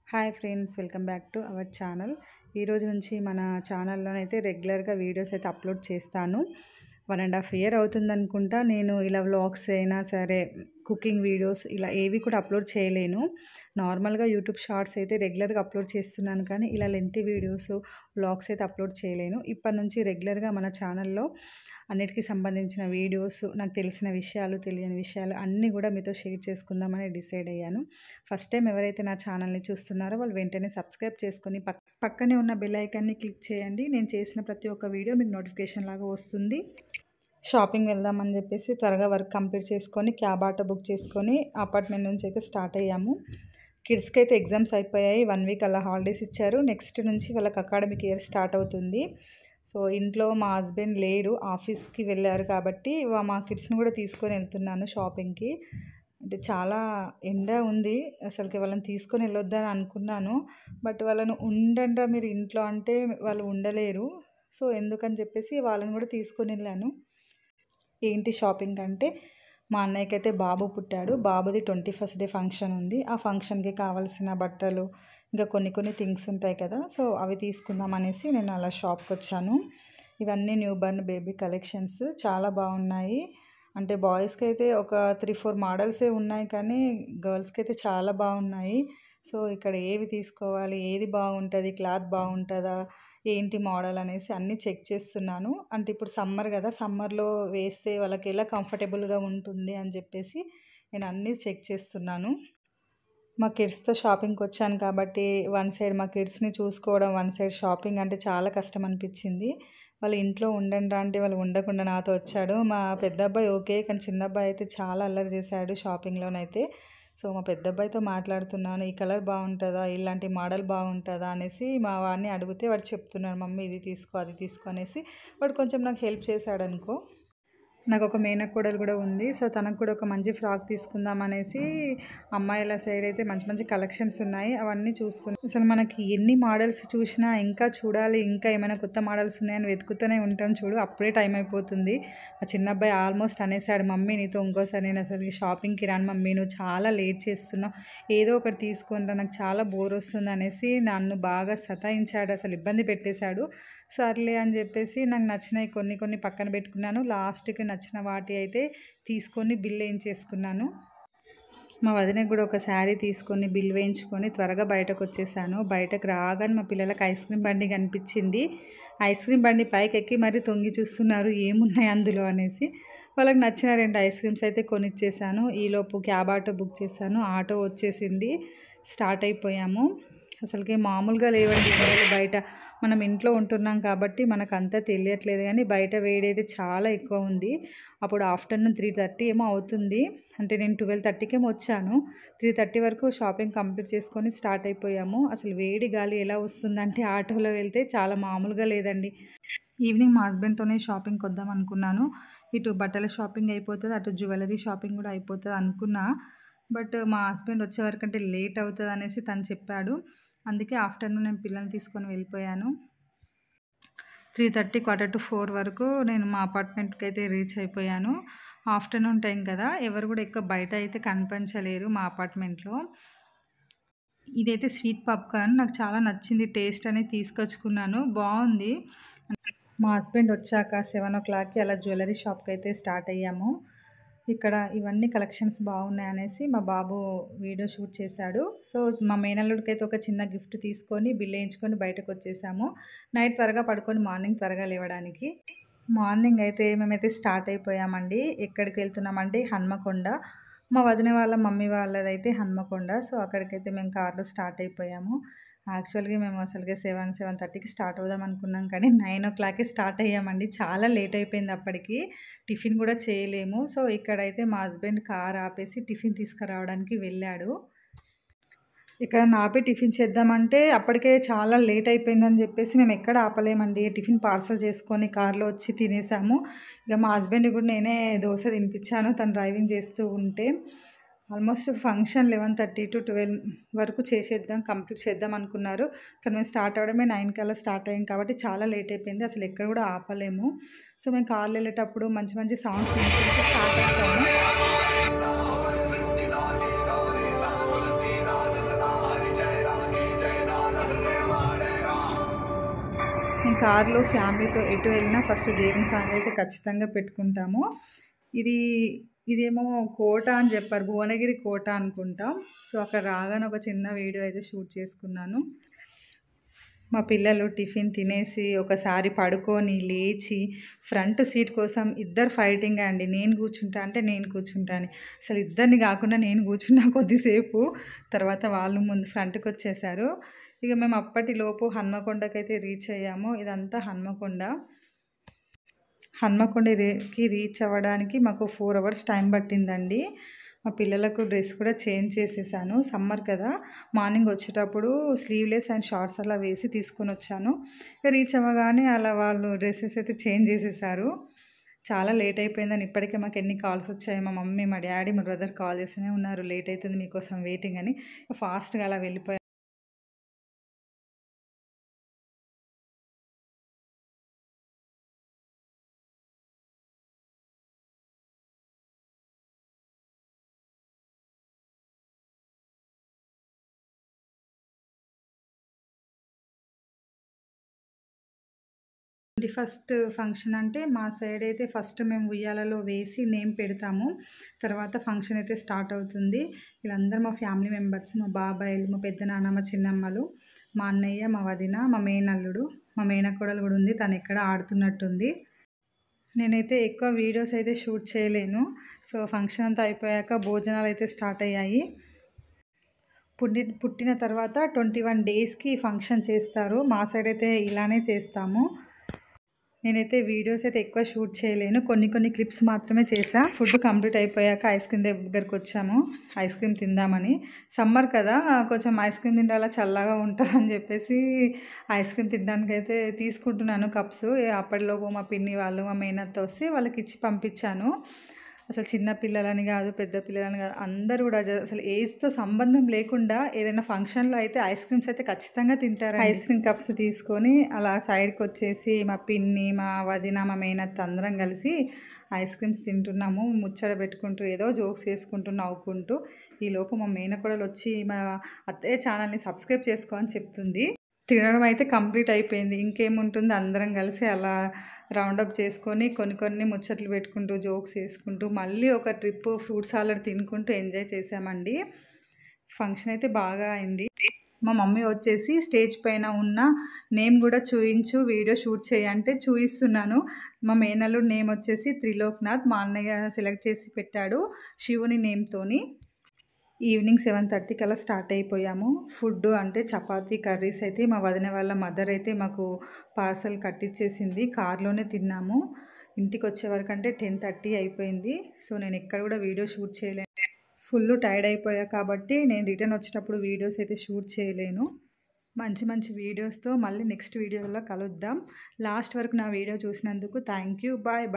Hi friends, welcome back to our channel. ఈరోజు నుంచి మన ఛానల్లోనైతే రెగ్యులర్గా వీడియోస్ అయితే అప్లోడ్ చేస్తాను. 1.5 ఇయర్ అవుతుందనుకుంటా నేను ఇలా వ్లాగ్స్ అయినా సరే, కుకింగ్ వీడియోస్ ఇలా ఏవి కూడా అప్లోడ్ చేయలేను. నార్మల్గా యూట్యూబ్ షార్ట్స్ అయితే రెగ్యులర్గా అప్లోడ్ చేస్తున్నాను, కానీ ఇలా లెంతీ వీడియోస్ వ్లాగ్స్ అయితే అప్లోడ్ చేయలేను. ఇప్పటి నుంచి రెగ్యులర్గా మన ఛానల్లో అన్నిటికీ సంబంధించిన వీడియోస్, నాకు తెలిసిన విషయాలు, తెలియని విషయాలు అన్నీ కూడా మీతో షేర్ చేసుకుందామని డిసైడ్ అయ్యాను. ఫస్ట్ టైం ఎవరైతే నా ఛానల్ని చూస్తున్నారో వాళ్ళు వెంటనే సబ్స్క్రైబ్ చేసుకొని పక్కనే ఉన్న బెల్ ఐకాన్ని క్లిక్ చేయండి. నేను చేసిన ప్రతి ఒక్క వీడియో మీకు నోటిఫికేషన్ లాగా వస్తుంది. షాపింగ్ వెళ్దామని చెప్పేసి త్వరగా వర్క్ కంప్లీట్ చేసుకొని క్యాబ్ ఆటో బుక్ చేసుకొని అపార్ట్మెంట్ నుంచి అయితే స్టార్ట్ అయ్యాము. కిడ్స్కి అయితే ఎగ్జామ్స్ అయిపోయాయి, 1 వీక్ అలా హాలిడేస్ ఇచ్చారు. నెక్స్ట్ నుంచి వాళ్ళకి అకాడమిక్ ఇయర్ స్టార్ట్ అవుతుంది. సో ఇంట్లో మా హస్బెండ్ లేడు, ఆఫీస్కి వెళ్ళారు కాబట్టి మా కిడ్స్ని కూడా తీసుకొని వెళ్తున్నాను షాపింగ్కి. అంటే చాలా ఎండ ఉంది, అసలుకి వాళ్ళని తీసుకొని వెళ్ళొద్దని అనుకున్నాను. బట్ వాళ్ళను ఉండండి మీరు ఇంట్లో అంటే వాళ్ళు ఉండలేరు. సో ఎందుకని చెప్పేసి వాళ్ళని కూడా తీసుకొని వెళ్ళాను. ఏంటి షాపింగ్ అంటే, మా అన్నయ్యకి అయితే బాబు పుట్టాడు. బాబుది 21st డే ఫంక్షన్ ఉంది. ఆ ఫంక్షన్కి కావాల్సిన బట్టలు, ఇంకా కొన్ని థింగ్స్ ఉంటాయి కదా, సో అవి తీసుకుందాం అనేసి నేను అలా షాప్కి వచ్చాను. ఇవన్నీ న్యూ బర్న్ బేబీ కలెక్షన్స్ చాలా బాగున్నాయి. అంటే బాయ్స్కి అయితే ఒక 3-4 మోడల్సే ఉన్నాయి, కానీ గర్ల్స్కి అయితే చాలా బాగున్నాయి. సో ఇక్కడ ఏవి తీసుకోవాలి, ఏది బాగుంటుంది, క్లాత్ బాగుంటుందా, ఏంటి మోడల్ అనేసి అన్నీ చెక్ చేస్తున్నాను. అంటే ఇప్పుడు సమ్మర్ కదా, సమ్మర్లో వేస్తే వాళ్ళకి ఎలా కంఫర్టబుల్గా ఉంటుంది అని చెప్పేసి నేను అన్నీ చెక్ చేస్తున్నాను. మా కిడ్స్తో షాపింగ్కి వచ్చాను కాబట్టి వన్ సైడ్ మా కిడ్స్ని చూసుకోవడం, వన్ సైడ్ షాపింగ్ అంటే చాలా కష్టం అనిపించింది. వాళ్ళు ఇంట్లో ఉండండి అంటే వాళ్ళు ఉండకుండా నాతో వచ్చాడు. మా పెద్ద అబ్బాయి ఓకే, కానీ చిన్న అబ్బాయి అయితే చాలా అల్లరి చేశాడు షాపింగ్లోనైతే. సో మా పెద్ద అబ్బాయితో మాట్లాడుతున్నాను, ఈ కలర్ బాగుంటుందా, ఇలాంటి మోడల్ బాగుంటుందా అనేసి మా వాడిని అడిగితే వాడు చెప్తున్నాడు, మమ్మీ ఇది తీసుకో అది తీసుకో అనేసి. వాడు కొంచెం నాకు హెల్ప్ చేశాడు అనుకో. నాకు ఒక మేనకోడలు కూడా ఉంది. సో తనకు కూడా ఒక మంచి ఫ్రాక్ తీసుకుందాం అనేసి అమ్మాయిల సైడ్ అయితే మంచి కలెక్షన్స్ ఉన్నాయి, అవన్నీ చూస్తున్నాను. అసలు మనకి ఎన్ని మోడల్స్ చూసినా ఇంకా చూడాలి, ఇంకా ఏమైనా కొత్త మోడల్స్ ఉన్నాయని వెతుకుతూనే ఉంటాం చూడు, అప్పుడే టైం అయిపోతుంది. ఆ చిన్న అబ్బాయి ఆల్మోస్ట్ అనేసాడు, మమ్మీ నీతో ఇంకోసారి నేను అసలు షాపింగ్కి రాను మమ్మీ, నువ్వు చాలా లేట్ చేస్తున్నావు, ఏదో ఒకటి తీసుకుంటా, నాకు చాలా బోర్ వస్తుంది అనేసి నన్ను బాగా సతాయించాడు, అసలు ఇబ్బంది పెట్టేశాడు. సర్లే అని చెప్పేసి నాకు నచ్చినవి కొన్ని పక్కన పెట్టుకున్నాను. లాస్ట్కి నచ్చిన వాటి అయితే తీసుకొని బిల్ వేయించేసుకున్నాను. మా వదినకి కూడా ఒక శారీ తీసుకొని బిల్ వేయించుకొని త్వరగా బయటకు వచ్చేసాను. బయటకు రాగానే మా పిల్లలకు ఐస్ క్రీమ్ బండి కనిపించింది. ఐస్ క్రీమ్ బండి పైకి ఎక్కి మరీ తొంగి చూస్తున్నారు ఏమున్నాయి అందులో అనేసి. వాళ్ళకి నచ్చిన 2 ఐస్ క్రీమ్స్ అయితే కొనిచ్చేసాను. ఈలోపు క్యాబ్ ఆటో బుక్ చేశాను, ఆటో వచ్చేసింది, స్టార్ట్ అయిపోయాము. అసలుకి మామూలుగా లేవండి బయట. మనం ఇంట్లో ఉంటున్నాం కాబట్టి మనకు అంతా తెలియట్లేదు, కానీ బయట వేడి అయితే చాలా ఎక్కువ ఉంది. అప్పుడు ఆఫ్టర్నూన్ 3:30 ఏమో అవుతుంది. అంటే నేను 12:30కి ఏమో వచ్చాను. 3:30 వరకు షాపింగ్ కంప్లీట్ చేసుకొని స్టార్ట్ అయిపోయాము. అసలు వేడి గాలి ఎలా వస్తుందంటే ఆటోలో వెళ్తే చాలా మామూలుగా లేదండి. ఈవినింగ్ మా హస్బెండ్తోనే షాపింగ్కి వద్దాం అనుకున్నాను. ఇటు బట్టల షాపింగ్ అయిపోతుంది, అటు జ్యువెలరీ షాపింగ్ కూడా అయిపోతుంది అనుకున్నా. బట్ మా హస్బెండ్ వచ్చే వరకంటే లేట్ అవుతుంది అనేసి తను చెప్పాడు. అందుకే ఆఫ్టర్నూన్ నేను పిల్లల్ని తీసుకొని వెళ్ళిపోయాను. 3:30 4 వరకు నేను మా అపార్ట్మెంట్కి అయితే రీచ్ అయిపోయాను. ఆఫ్టర్నూన్ టైం కదా, ఎవరు కూడా ఎక్కువ బయట అయితే కనిపించలేరు మా అపార్ట్మెంట్లో. ఇదైతే స్వీట్ పాప్కార్న్, నాకు చాలా నచ్చింది, టేస్ట్ అనేది తీసుకొచ్చుకున్నాను, బాగుంది. మా హస్బెండ్ వచ్చాక 7 o'clockకి అలా జ్యువెలరీ షాప్కి అయితే స్టార్ట్ అయ్యాము. ఇక్కడ ఇవన్నీ కలెక్షన్స్ బాగున్నాయి అనేసి మా బాబు వీడియో షూట్ చేశాడు. సో మా మేనల్లుడికి అయితే ఒక చిన్న గిఫ్ట్ తీసుకొని బిల్ వేయించుకొని బయటకు వచ్చేసాము. నైట్ త్వరగా పడుకొని మార్నింగ్ త్వరగా లేవడానికి. మార్నింగ్ అయితే మేమైతే స్టార్ట్ అయిపోయామండి. ఎక్కడికి వెళ్తున్నామంటే హన్మకొండ. మా వదిన వాళ్ళ మమ్మీ వాళ్ళదైతే హన్మకొండ. సో అక్కడికైతే మేము కార్లో స్టార్ట్ అయిపోయాము. యాక్చువల్గా మేము అసలుగా 7:30కి స్టార్ట్ అవుదాం అనుకున్నాం, కానీ 9 o'clockకి స్టార్ట్ అయ్యామండి. చాలా లేట్ అయిపోయింది, అప్పటికి టిఫిన్ కూడా చేయలేము. సో ఇక్కడైతే మా హస్బెండ్ కార్ ఆపేసి టిఫిన్ తీసుకురావడానికి వెళ్ళాడు. ఇక్కడ ఆపి టిఫిన్ చేద్దామంటే అప్పటికే చాలా లేట్ అయిపోయిందని చెప్పేసి మేము ఎక్కడ ఆపలేమండి. టిఫిన్ పార్సల్ చేసుకొని కార్లో వచ్చి తినేసాము. ఇక మా హస్బెండ్ కూడా నేనే దోశ తినిపించాను, తను డ్రైవింగ్ చేస్తూ ఉంటే. ఆల్మోస్ట్ ఫంక్షన్ 11:30 to 12 వరకు కంప్లీట్ చేద్దాం అనుకున్నారు. కానీ మేము స్టార్ట్ అవ్వడమే 9 కల్లా స్టార్ట్ అయ్యాం కాబట్టి చాలా లేట్ అయిపోయింది, అసలు ఎక్కడ కూడా ఆపలేము. సో మేము కార్లో వెళ్ళేటప్పుడు మంచి సాంగ్స్ వింటూ స్టార్ట్ అవుతాము. మేము కార్లో ఫ్యామిలీతో ఎటు వెళ్ళినా ఫస్ట్ దేవుని సాంగ్ అయితే ఖచ్చితంగా పెట్టుకుంటాము. ఇది ఇదేమో కోట అని చెప్పారు. భువనగిరి కోట అనుకుంటా. సో అక్కడ రాగానే ఒక చిన్న వీడియో అయితే షూట్ చేసుకున్నాను. మా పిల్లలు టిఫిన్ తినేసి ఒకసారి పడుకొని లేచి ఫ్రంట్ సీట్ కోసం ఇద్దరు ఫైటింగ్ అండి. నేను కూర్చుంటా అంటే నేను కూర్చుంటాను. అసలు ఇద్దరిని కాకుండా నేను కూర్చున్నా కొద్దిసేపు. తర్వాత వాళ్ళు ముందు ఫ్రంట్కి వచ్చేసారు. ఇక మేము అప్పటిలోపు హన్మకొండకైతే రీచ్ అయ్యాము. ఇదంతా హన్మకొండకి రీచ్ అవ్వడానికి మాకు 4 hours టైం పట్టిందండి. మా పిల్లలకు డ్రెస్ కూడా చేంజ్ చేసేసాను. సమ్మర్ కదా, మార్నింగ్ వచ్చేటప్పుడు స్లీవ్లెస్ అండ్ షార్ట్స్ అలా వేసి తీసుకొని వచ్చాను. రీచ్ అవ్వగానే అలా వాళ్ళు డ్రెస్సెస్ అయితే చేంజ్ చేసేసారు. చాలా లేట్ అయిపోయిందని ఇప్పటికే మాకు ఎన్ని కాల్స్ వచ్చాయి. మా మమ్మీ, మా డాడీ, మా బ్రదర్ కాల్ చేస్తూనే ఉన్నారు, లేట్ అవుతుంది మీకోసం వెయిటింగ్ అని. ఫాస్ట్గా అలా వెళ్ళిపోయాను. ఫస్ట్ ఫంక్షన్ అంటే మా సైడ్ అయితే ఫస్ట్ మేము ఉయ్యాలలో వేసి నేమ్ పెడతాము. తర్వాత ఫంక్షన్ అయితే స్టార్ట్ అవుతుంది. వీళ్ళందరూ మా ఫ్యామిలీ మెంబర్స్, మా బాబాయిలు, మా పెద్దనాన్న, మా చిన్నమ్మలు, మా అన్నయ్య, మా వదిన, మా మేనల్లుడు, మా మేనకోడలు కూడా ఉంది. తను ఎక్కడ ఆడుతున్నట్టుంది. నేనైతే ఎక్కువ వీడియోస్ అయితే షూట్ చేయలేను. సో ఫంక్షన్ అంతా అయిపోయాక భోజనాలు అయితే స్టార్ట్ అయ్యాయి. పుట్టిన తర్వాత 21 డేస్కి ఫంక్షన్ చేస్తారు. మా సైడ్ అయితే ఇలానే చేస్తాము. నేనైతే వీడియోస్ అయితే ఎక్కువ షూట్ చేయలేను. కొన్ని క్లిప్స్ మాత్రమే చేసా. ఫుడ్ కంప్లీట్ అయిపోయాక ఐస్ క్రీమ్ దగ్గరికి వచ్చాము. ఐస్ క్రీమ్ తిందామని. సమ్మర్ కదా, కొంచెం ఐస్ క్రీమ్ తింటే చల్లగా ఉంటుందని చెప్పేసి ఐస్ క్రీమ్ తినడానికి అయితే తీసుకుంటున్నాను కప్స్. అప్పటిలోపు మా పిన్ని వాళ్ళు, మా మేనత్త వస్తే వాళ్ళకి ఇచ్చి పంపించాను. అసలు చిన్న పిల్లలని కాదు, పెద్ద పిల్లలని కాదు, అందరూ కూడా అసలు ఏజ్తో సంబంధం లేకుండా ఏదైనా ఫంక్షన్లో అయితే ఐస్ క్రీమ్స్ అయితే ఖచ్చితంగా తింటారు. ఐస్ క్రీమ్ కప్స్ తీసుకొని అలా సైడ్కి వచ్చేసి మా పిన్ని, మా వదిన, మా మేనత్త అందరం కలిసి ఐస్ క్రీమ్స్ తింటున్నాము. ముచ్చట పెట్టుకుంటూ ఏదో జోక్స్ వేసుకుంటూ నవ్వుకుంటూ. ఈలోపు మా మేనకోడలు వచ్చి మా అత్తయ్య ఛానల్ని సబ్స్క్రైబ్ చేసుకో అని చెప్తుంది. తినడం అయితే కంప్లీట్ అయిపోయింది. ఇంకేముంటుంది, అందరం కలిసి అలా రౌండప్ చేసుకొని కొన్ని ముచ్చట్లు పెట్టుకుంటూ జోక్స్ వేసుకుంటూ మళ్ళీ ఒక ట్రిప్ ఫ్రూట్ సాలడ్ తినుకుంటూ ఎంజాయ్ చేసామండి. ఫంక్షన్ అయితే బాగా అయింది. మా మమ్మీ వచ్చేసి స్టేజ్ పైన ఉన్న నేమ్ కూడా చూయించు, వీడియో షూట్ చేయంటే చూయిస్తున్నాను. మా మేనల్లుడు నేమ్ వచ్చేసి త్రిలోక్నాథ్. మా అన్నయ్య సెలెక్ట్ చేసి పెట్టాడు శివుని నేమ్తోని. ఈవినింగ్ 7:30కి అలా స్టార్ట్ అయిపోయాము. ఫుడ్ అంటే చపాతీ, కర్రీస్ అయితే మా వదిన వాళ్ళ మదర్ అయితే మాకు పార్సల్ కట్టించేసింది. కార్లోనే తిన్నాము. ఇంటికి వచ్చే వరకు అంటే 10:30 అయిపోయింది. సో నేను ఎక్కడ కూడా వీడియో షూట్ చేయలేను. ఫుల్ టైర్డ్ అయిపోయా కాబట్టి నేను రిటర్న్ వచ్చేటప్పుడు వీడియోస్ అయితే షూట్ చేయలేను. మంచి వీడియోస్తో మళ్ళీ నెక్స్ట్ వీడియోలో కలుద్దాం. లాస్ట్ వరకు నా వీడియో చూసినందుకు థ్యాంక్ యూ. బాయ్.